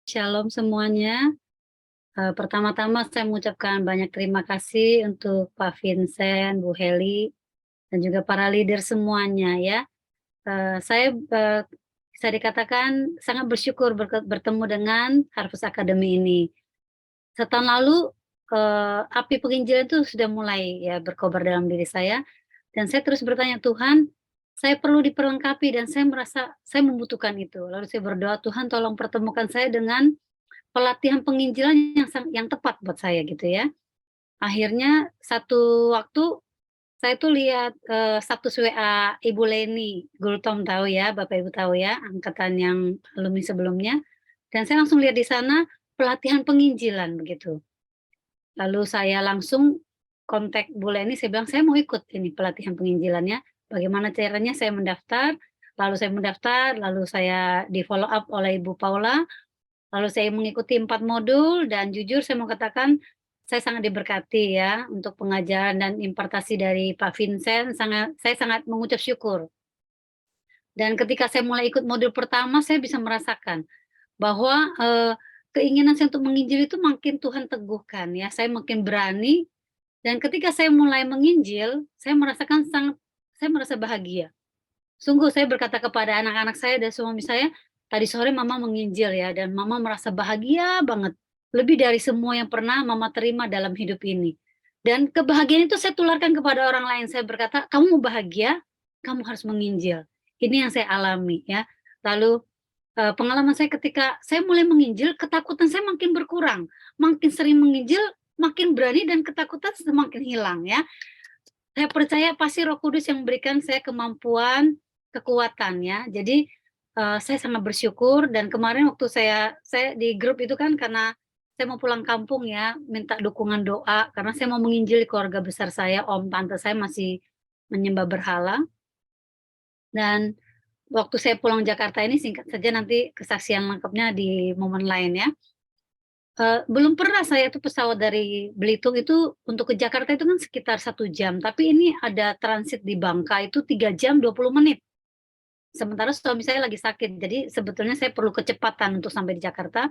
Shalom semuanya. Pertama-tama saya mengucapkan banyak terima kasih untuk Pak Vincent, Bu Heli, dan juga para leader semuanya ya. Saya, bisa dikatakan sangat bersyukur bertemu dengan Harvest Academy ini. Setahun lalu, api penginjilan itu sudah mulai ya berkobar dalam diri saya, dan saya terus bertanya, "Tuhan, saya perlu diperlengkapi dan saya merasa saya membutuhkan itu." Lalu saya berdoa, "Tuhan tolong pertemukan saya dengan pelatihan penginjilan yang tepat buat saya gitu ya." Akhirnya satu waktu saya tuh lihat, status WA Ibu Leni Gultom tahu ya, Bapak Ibu tahu ya, angkatan yang alumni sebelumnya, dan saya langsung lihat di sana pelatihan penginjilan begitu. Lalu saya langsung kontak Bu Leni, saya bilang, "Saya mau ikut ini pelatihan penginjilannya, bagaimana caranya?" Saya mendaftar, lalu saya di-follow up oleh Ibu Paula. Lalu saya mengikuti 4 modul dan jujur saya mau katakan, saya sangat diberkati ya untuk pengajaran dan impartasi dari Pak Vincent, saya sangat mengucap syukur. Dan ketika saya mulai ikut modul pertama, saya bisa merasakan bahwa, keinginan saya untuk menginjil itu makin Tuhan teguhkan ya, saya makin berani dan ketika saya mulai menginjil, saya merasa bahagia. Sungguh saya berkata kepada anak-anak saya dan suami saya, "Tadi sore mama menginjil ya dan mama merasa bahagia banget, lebih dari semua yang pernah mama terima dalam hidup ini." Dan kebahagiaan itu saya tularkan kepada orang lain, saya berkata, "Kamu mau bahagia, kamu harus menginjil." Ini yang saya alami ya. Lalu, pengalaman saya ketika saya mulai menginjil, ketakutan saya makin berkurang, makin sering menginjil, makin berani dan ketakutan semakin hilang ya. Saya percaya pasti Roh Kudus yang memberikan saya kemampuan, kekuatan ya. Jadi, saya sangat bersyukur dan kemarin waktu saya di grup itu kan karena saya mau pulang kampung ya, minta dukungan doa karena saya mau menginjili keluarga besar saya, om tante saya masih menyembah berhala. Dan waktu saya pulang Jakarta ini singkat saja nanti kesaksian lengkapnya di momen lain ya. Belum pernah saya tuh pesawat dari Belitung itu untuk ke Jakarta itu kan sekitar 1 jam, tapi ini ada transit di Bangka itu 3 jam 20 menit. Sementara suami saya lagi sakit, jadi sebetulnya saya perlu kecepatan untuk sampai di Jakarta,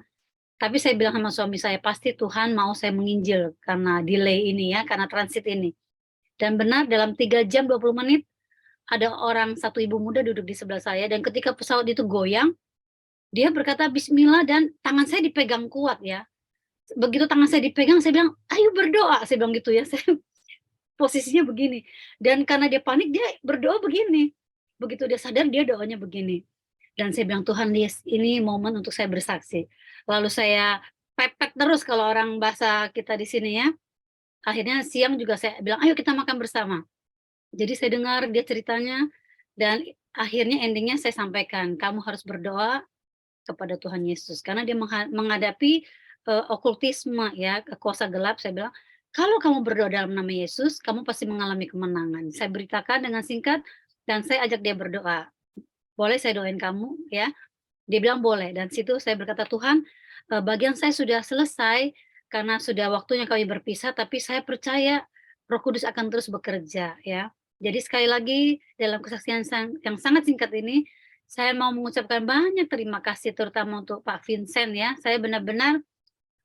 tapi saya bilang sama suami saya, "Pasti Tuhan mau saya menginjil karena delay ini ya, karena transit ini." Dan benar dalam 3 jam 20 menit, ada orang satu ibu muda duduk di sebelah saya dan ketika pesawat itu goyang, dia berkata bismillah dan tangan saya dipegang kuat ya. Begitu tangan saya dipegang, saya bilang, "Ayo berdoa," saya bilang gitu ya, saya posisinya begini. Dan karena dia panik, dia berdoa begini. Begitu dia sadar, dia doanya begini. Dan saya bilang, "Tuhan, ini momen untuk saya bersaksi." Lalu saya pepet terus kalau orang bahasa kita di sini ya. Akhirnya siang juga saya bilang, "Ayo kita makan bersama." Jadi saya dengar dia ceritanya dan akhirnya ending-nya saya sampaikan, "Kamu harus berdoa kepada Tuhan Yesus." Karena dia menghadapi, okultisme ya, kuasa gelap, saya bilang, "Kalau kamu berdoa dalam nama Yesus, kamu pasti mengalami kemenangan." Saya beritakan dengan singkat dan saya ajak dia berdoa, "Boleh saya doain kamu ya?" Dia bilang, "Boleh." Dan situ saya berkata, "Tuhan, bagian saya sudah selesai karena sudah waktunya kami berpisah, tapi saya percaya Roh Kudus akan terus bekerja," ya. Jadi sekali lagi dalam kesaksian yang sangat singkat ini, saya mau mengucapkan banyak terima kasih terutama untuk Pak Vincent ya. Saya benar-benar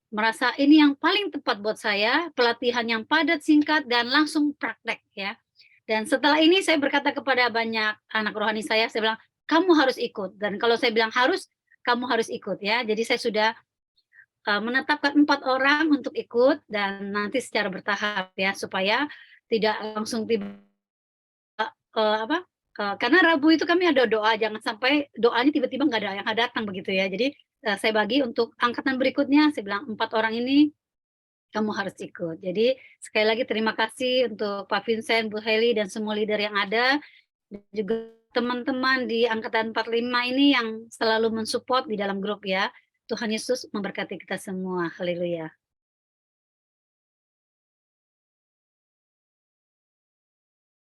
merasa ini yang paling tepat buat saya, pelatihan yang padat, singkat, dan langsung praktek ya. Dan setelah ini saya berkata kepada banyak anak rohani saya bilang, "Kamu harus ikut." Dan kalau saya bilang harus, kamu harus ikut ya. Jadi saya sudah, menetapkan 4 orang untuk ikut dan nanti secara bertahap ya, supaya tidak langsung apa, karena Rabu itu kami ada doa, jangan sampai doanya tiba-tiba nggak ada yang datang begitu ya. Jadi, saya bagi untuk angkatan berikutnya, saya bilang, "4 orang ini kamu harus ikut." Jadi sekali lagi terima kasih untuk Pak Vincent, Bu Heli, dan semua leader yang ada, dan juga teman-teman di angkatan 45 ini yang selalu mensupport di dalam grup ya. Tuhan Yesus memberkati kita semua. Haleluya.